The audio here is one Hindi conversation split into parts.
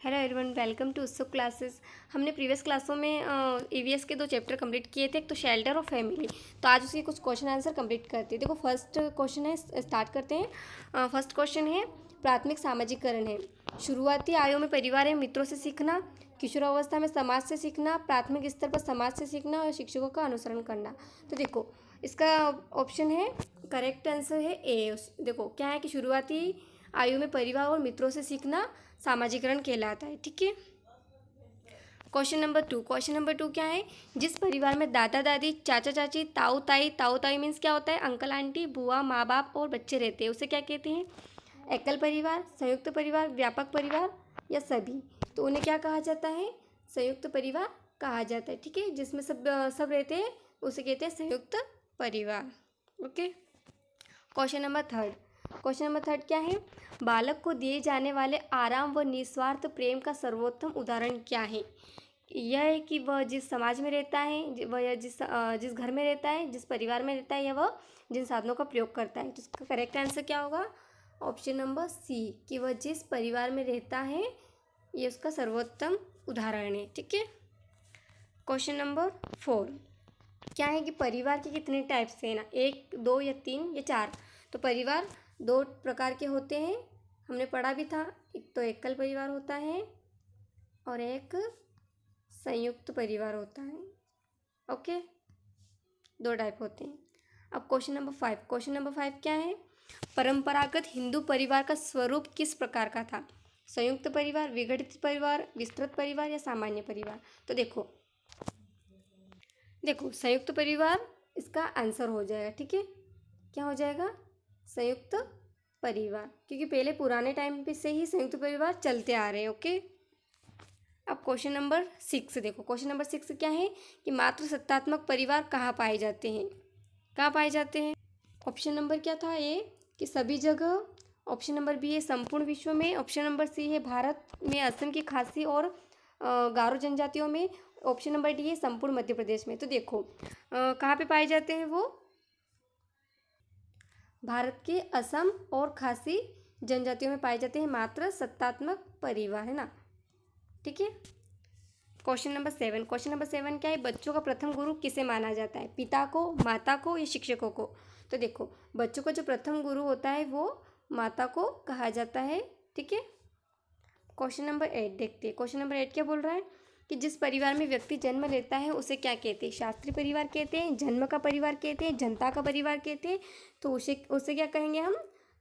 हेलो एवरीवन, वेलकम टू उत्सुक क्लासेस। हमने प्रीवियस क्लासों में ईवीएस के 2 चैप्टर कंप्लीट किए थे, एक तो शेल्टर और फैमिली। तो आज उसके कुछ क्वेश्चन आंसर कंप्लीट करते हैं। देखो, फर्स्ट क्वेश्चन है, स्टार्ट करते हैं। फर्स्ट क्वेश्चन है, प्राथमिक सामाजिकरण है। शुरुआती आयु में परिवार एवं मित्रों से सीखना, किशोरावस्था में समाज से सीखना, प्राथमिक स्तर पर समाज से सीखना और शिक्षकों का अनुसरण करना। तो देखो, इसका ऑप्शन है, करेक्ट आंसर है ए। देखो क्या है कि शुरुआती आयु में परिवार और मित्रों से सीखना सामाजिकरण कहलाता है। ठीक है। क्वेश्चन नंबर टू क्या है, जिस परिवार में दादा दादी, चाचा चाची, ताऊ ताई मीन्स क्या होता है, अंकल आंटी, बुआ, माँ बाप और बच्चे रहते हैं, उसे क्या कहते हैं? एकल परिवार, संयुक्त परिवार, व्यापक परिवार या सभी। तो उन्हें क्या कहा जाता है? संयुक्त परिवार कहा जाता है। ठीक है, जिसमें सब रहते हैं उसे कहते हैं संयुक्त परिवार। ओके। क्वेश्चन नंबर थर्ड क्या है, बालक को दिए जाने वाले आराम व निस्वार्थ प्रेम का सर्वोत्तम उदाहरण क्या है? यह है कि वह जिस समाज में रहता है, वह जिस घर में रहता है, जिस परिवार में रहता है, या वह जिन साधनों का प्रयोग करता है। तो इसका करेक्ट आंसर क्या होगा? ऑप्शन नंबर सी, कि वह जिस परिवार में रहता है ये उसका सर्वोत्तम उदाहरण है। ठीक है। क्वेश्चन नंबर 4 क्या है कि परिवार के कितने टाइप्स हैं ना, 1, 2 या 3 या 4? तो परिवार 2 प्रकार के होते हैं, हमने पढ़ा भी था। एक तो एकल परिवार होता है और एक संयुक्त परिवार होता है। ओके, 2 टाइप होते हैं। अब क्वेश्चन नंबर 5 क्या है, परंपरागत हिंदू परिवार का स्वरूप किस प्रकार का था? संयुक्त परिवार, विघटित परिवार, विस्तृत परिवार या सामान्य परिवार? तो देखो संयुक्त परिवार इसका आंसर हो जाएगा। ठीक है, क्या हो जाएगा? संयुक्त परिवार, क्योंकि पहले पुराने टाइम पे से ही संयुक्त परिवार चलते आ रहे हैं। ओके। अब क्वेश्चन नंबर 6 देखो, क्वेश्चन नंबर 6 क्या है कि मातृ सत्तात्मक परिवार कहाँ पाए जाते हैं? कहाँ पाए जाते हैं? ऑप्शन नंबर क्या था? ए कि सभी जगह, ऑप्शन नंबर बी है संपूर्ण विश्व में, ऑप्शन नंबर सी है भारत में असम की खासी और गारो जनजातियों में, ऑप्शन नंबर डी है संपूर्ण मध्य प्रदेश में। तो देखो कहाँ पे पाए जाते हैं वो? भारत के असम और खासी जनजातियों में पाए जाते हैं मात्र सत्तात्मक परिवार, है ना। ठीक है। क्वेश्चन नंबर 7 क्या है, बच्चों का प्रथम गुरु किसे माना जाता है? पिता को, माता को या शिक्षकों को? तो देखो, बच्चों का जो प्रथम गुरु होता है वो माता को कहा जाता है। ठीक है। क्वेश्चन नंबर 8 देखते हैं। क्वेश्चन नंबर 8 क्या बोल रहा है कि जिस परिवार में व्यक्ति जन्म लेता है उसे क्या कहते हैं? शास्त्रीय परिवार कहते हैं, जन्म का परिवार कहते हैं, जनता का परिवार कहते हैं। तो उसे उसे क्या कहेंगे हम?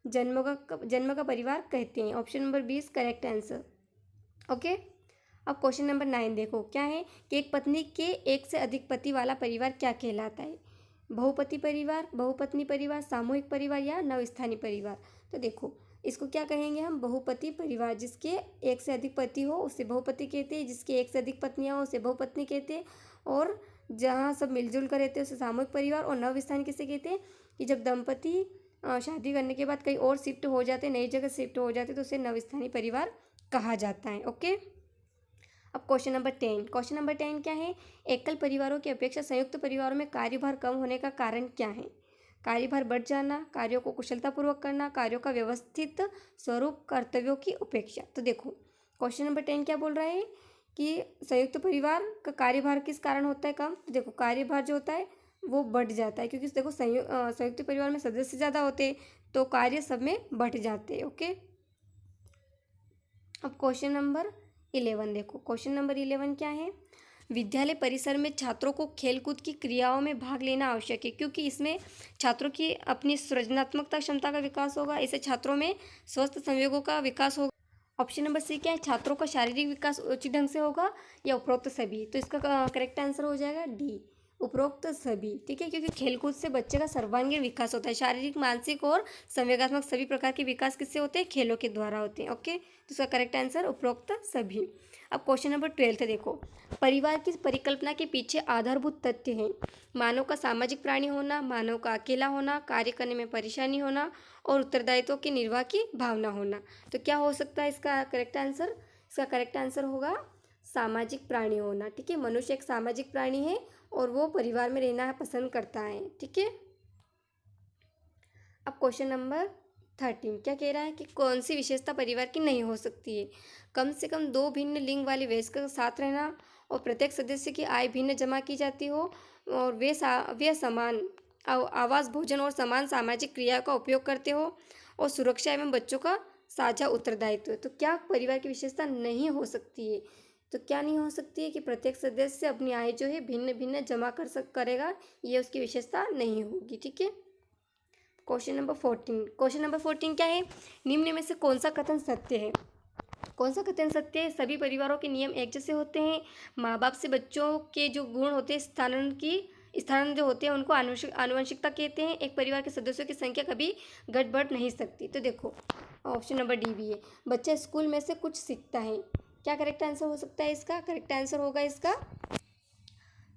जन्म का परिवार कहते हैं। Option number 20 correct answer. Okay. अब क्वेश्चन नंबर 9 देखो, क्या है कि एक पत्नी के एक से अधिक पति वाला परिवार क्या कहलाता है? बहुपति परिवार, बहुपत्नी परिवार, सामूहिक परिवार या नवस्थानीय परिवार? तो देखो, इसको क्या कहेंगे हम? बहुपति परिवार। जिसके एक से अधिक पति हो उसे बहुपति कहते हैं, जिसके एक से अधिक पत्नियां हो उसे बहुपत्नी कहते हैं, और जहाँ सब मिलजुल कर रहते हैं उसे सामूहिक परिवार। और नवस्थानीय किसे कहते हैं? कि जब दंपति शादी करने के बाद कहीं और शिफ्ट हो जाते, नई जगह शिफ्ट हो जाते, तो उसे नवस्थानीय परिवार कहा जाता है। ओके। अब क्वेश्चन नंबर 10 क्या है, एकल परिवारों की अपेक्षा संयुक्त परिवारों में कार्यभार कम होने का कारण क्या है? कार्यभार बढ़ जाना, कार्यों को कुशलतापूर्वक करना, कार्यों का व्यवस्थित स्वरूप, कर्तव्यों की उपेक्षा। तो देखो, क्वेश्चन नंबर 10 क्या बोल रहा है कि संयुक्त परिवार का कार्यभार किस कारण होता है कम? तो देखो, कार्यभार जो होता है वो बढ़ जाता है, क्योंकि देखो संयुक्त परिवार में सदस्य ज़्यादा होते हैं तो कार्य सब में बढ़ जाते हैं। ओके। अब क्वेश्चन नंबर 11 देखो, क्वेश्चन नंबर 11 क्या है, विद्यालय परिसर में छात्रों को खेलकूद की क्रियाओं में भाग लेना आवश्यक है, क्योंकि इसमें छात्रों की अपनी सृजनात्मकता क्षमता का विकास होगा। इससे छात्रों में स्वस्थ संवेगों का विकास होगा। ऑप्शन नंबर सी क्या है, छात्रों का शारीरिक विकास उचित ढंग से होगा, या उपरोक्त सभी? तो इसका करेक्ट आंसर हो जाएगा डी, उपरोक्त सभी। ठीक है, क्योंकि खेलकूद से बच्चे का सर्वांगीण विकास होता है। शारीरिक, मानसिक और संवेगात्मक सभी प्रकार के विकास किससे होते हैं? खेलों के द्वारा होते हैं। ओके, तो इसका करेक्ट आंसर उपरोक्त सभी। अब क्वेश्चन नंबर 12 देखो, परिवार की परिकल्पना के पीछे आधारभूत तथ्य हैं। मानव का सामाजिक प्राणी होना, मानव का अकेला होना, कार्य करने में परेशानी होना और उत्तरदायित्व के निर्वाह की भावना होना। तो क्या हो सकता है इसका करेक्ट आंसर? इसका करेक्ट आंसर होगा सामाजिक प्राणी होना। ठीक है, मनुष्य एक सामाजिक प्राणी है और वो परिवार में रहना पसंद करता है। ठीक है। अब क्वेश्चन नंबर 13 क्या कह रहा है कि कौन सी विशेषता परिवार की नहीं हो सकती है? कम से कम 2 भिन्न लिंग वाले वयस्क साथ रहना और प्रत्येक सदस्य की आय भिन्न जमा की जाती हो और वे समान आवास, भोजन और समान सामाजिक क्रिया का उपयोग करते हो और सुरक्षा एवं बच्चों का साझा उत्तरदायित्व। तो क्या परिवार की विशेषता नहीं हो सकती है? तो क्या नहीं हो सकती है कि प्रत्येक सदस्य अपनी आय जो है भिन्न भिन्न जमा करेगा, ये उसकी विशेषता नहीं होगी। ठीक है। क्वेश्चन नंबर 14 क्या है? निम्न में से कौन सा कथन सत्य है? कौन सा कथन सत्य है? सभी परिवारों के नियम एक जैसे होते हैं। माँ बाप से बच्चों के जो गुण होते हैं स्थान जो होते हैं उनको आनुवंशिकता कहते हैं। एक परिवार के सदस्यों की संख्या कभी घट बढ़ नहीं सकती। तो देखो ऑप्शन नंबर डी भी है। बच्चा स्कूल में से कुछ सीखता है। क्या करेक्ट आंसर हो सकता है इसका? करेक्ट आंसर होगा इसका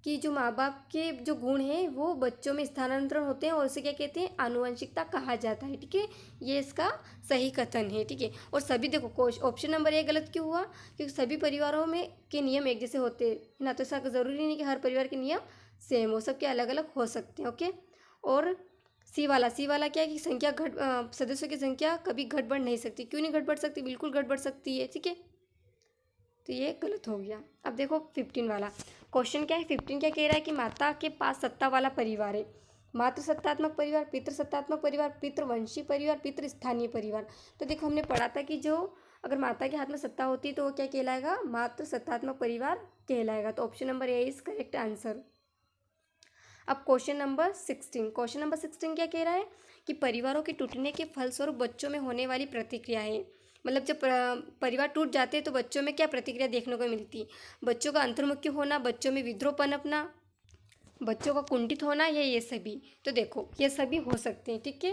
कि जो माँ बाप के जो गुण हैं वो बच्चों में स्थानांतरण होते हैं और उसे क्या कहते हैं? आनुवंशिकता कहा जाता है। ठीक है, ये इसका सही कथन है। ठीक है, और सभी देखो ऑप्शन नंबर ए गलत क्यों हुआ? क्योंकि सभी परिवारों में के नियम एक जैसे होते हैं ना, तो ऐसा ज़रूरी नहीं कि हर परिवार के नियम सेम हो, सबके अलग अलग हो सकते हैं। ओके, और सी वाला क्या है कि सदस्यों की संख्या कभी घट बढ़ नहीं सकती। क्यों नहीं घट बढ़ सकती? बिल्कुल घट बढ़ सकती है। ठीक है, तो ये गलत हो गया। अब देखो 15 वाला क्वेश्चन क्या है? 15 क्या कह रहा है कि माता के पास सत्ता वाला परिवार है। मातृ सत्तात्मक परिवार, पितृ सत्तात्मक परिवार, पितृवंशी परिवार, पितृ स्थानीय परिवार। तो देखो हमने पढ़ा था कि जो अगर माता के हाथ में सत्ता होती है तो वो क्या कहलाएगा? मातृ सत्तात्मक परिवार कहलाएगा। तो option number A is correct answer. अब क्वेश्चन नंबर 16 क्या कह रहा है कि परिवारों के टूटने के फलस्वरूप बच्चों में होने वाली प्रतिक्रिया है। मतलब जब परिवार टूट जाते हैं तो बच्चों में क्या प्रतिक्रिया देखने को मिलती है? बच्चों का अंतर्मुखी होना, बच्चों में विद्रोह पनपना, बच्चों का कुंठित होना, ये सभी। तो देखो ये सभी हो सकते हैं। ठीक है,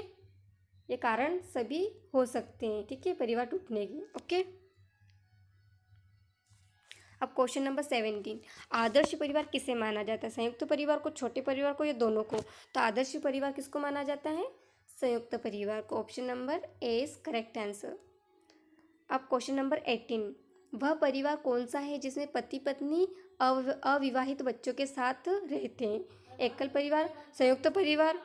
ये कारण सभी हो सकते हैं। ठीक है, परिवार टूटने के। ओके, अब क्वेश्चन नंबर 17, आदर्श परिवार किसे माना जाता है? संयुक्त परिवार को, छोटे परिवार को, या दोनों को? तो आदर्श परिवार किसको माना जाता है? संयुक्त परिवार को। Option number A is correct answer. अब क्वेश्चन नंबर 18, वह परिवार कौन सा है जिसमें पति पत्नी अविवाहित बच्चों के साथ रहते हैं? एकल परिवार, संयुक्त परिवार?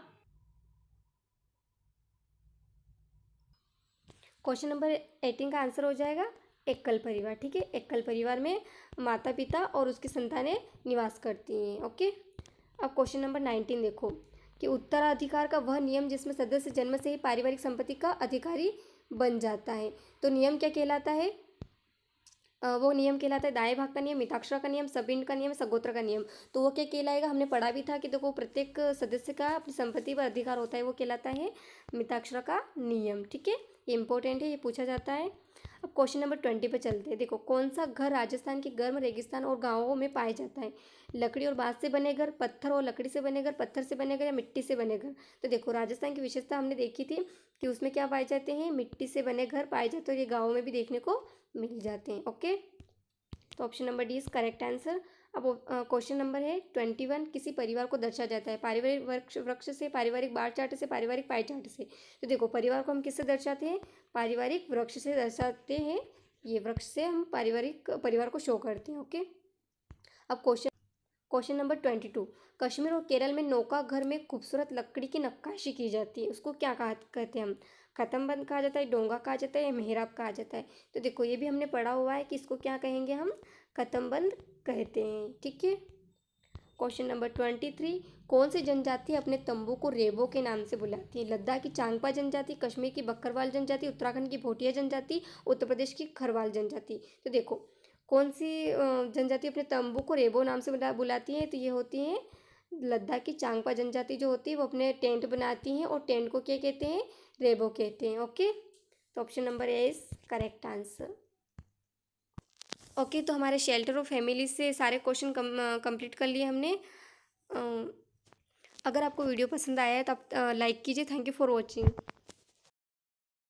क्वेश्चन नंबर 18 का आंसर हो जाएगा एकल परिवार। ठीक है, एकल परिवार में माता पिता और उसकी संतानें निवास करती हैं। ओके, अब क्वेश्चन नंबर 19 देखो कि उत्तराधिकार का वह नियम जिसमें सदस्य जन्म से ही पारिवारिक संपत्ति का अधिकारी बन जाता है। तो नियम क्या कहलाता है? वो नियम कहलाता है दाएं भाग का नियम, मिताक्षरा का नियम, सबीन का नियम, सगोत्र का नियम। तो वो क्या कहलाएगा? हमने पढ़ा भी था कि देखो प्रत्येक सदस्य का अपनी संपत्ति पर अधिकार होता है, वो कहलाता है मिताक्षरा का नियम। ठीक है, ये इंपॉर्टेंट है, ये पूछा जाता है। अब क्वेश्चन नंबर 20 पे चलते हैं। देखो कौन सा घर राजस्थान के गर्म रेगिस्तान और गाँवों में पाया जाता है? लकड़ी और बांस से बने घर, पत्थर और लकड़ी से बने घर, पत्थर से बने घर, या मिट्टी से बने घर? तो देखो राजस्थान की विशेषता हमने देखी थी कि उसमें क्या पाए जाते हैं? मिट्टी से बने घर पाए जाते हैं और ये गाँवों में भी देखने को मिल जाते हैं। ओके, तो option number D is correct answer. अब क्वेश्चन नंबर है 21, किसी परिवार को दर्शा जाता है? पारिवारिक वृक्ष से, पारिवारिक बार चार्ट से, पारिवारिक पाई चार्ट से? तो देखो परिवार को हम किससे दर्शाते हैं? पारिवारिक वृक्ष से दर्शाते हैं। ये वृक्ष से हम परिवार को शो करते हैं। ओके, अब क्वेश्चन नंबर 22, कश्मीर और केरल में नौका घर में खूबसूरत लकड़ी की नक्काशी की जाती है, उसको क्या कहते हैं हम? खत्मबंद कहा जाता है, डोंगा कहा जाता है, या मेहराब कहा जाता है? तो देखो ये भी हमने पढ़ा हुआ है कि इसको क्या कहेंगे हम? खत्मबंद कहते हैं। ठीक है, क्वेश्चन नंबर 23, कौन सी जनजाति अपने तंबू को रेबो के नाम से बुलाती है? लद्दाख की चांगपा जनजाति, कश्मीर की बकरवाल जनजाति, उत्तराखंड की भोटिया जनजाति, उत्तर प्रदेश की खरवाल जनजाति? तो देखो कौन सी जनजाति अपने तंबू को रेबो नाम से बुलाती है? तो ये होती है लद्दाख की चांगपा जनजाति जो होती है वो अपने टेंट बनाती हैं और टेंट को क्या कहते हैं? रेबो कहते हैं। ओके, तो option number A is correct answer. Okay, तो हमारे शेल्टर और फैमिली से सारे क्वेश्चन कंप्लीट कर लिए हमने। अगर आपको वीडियो पसंद आया है तो आप लाइक कीजिए। Thank you for watching.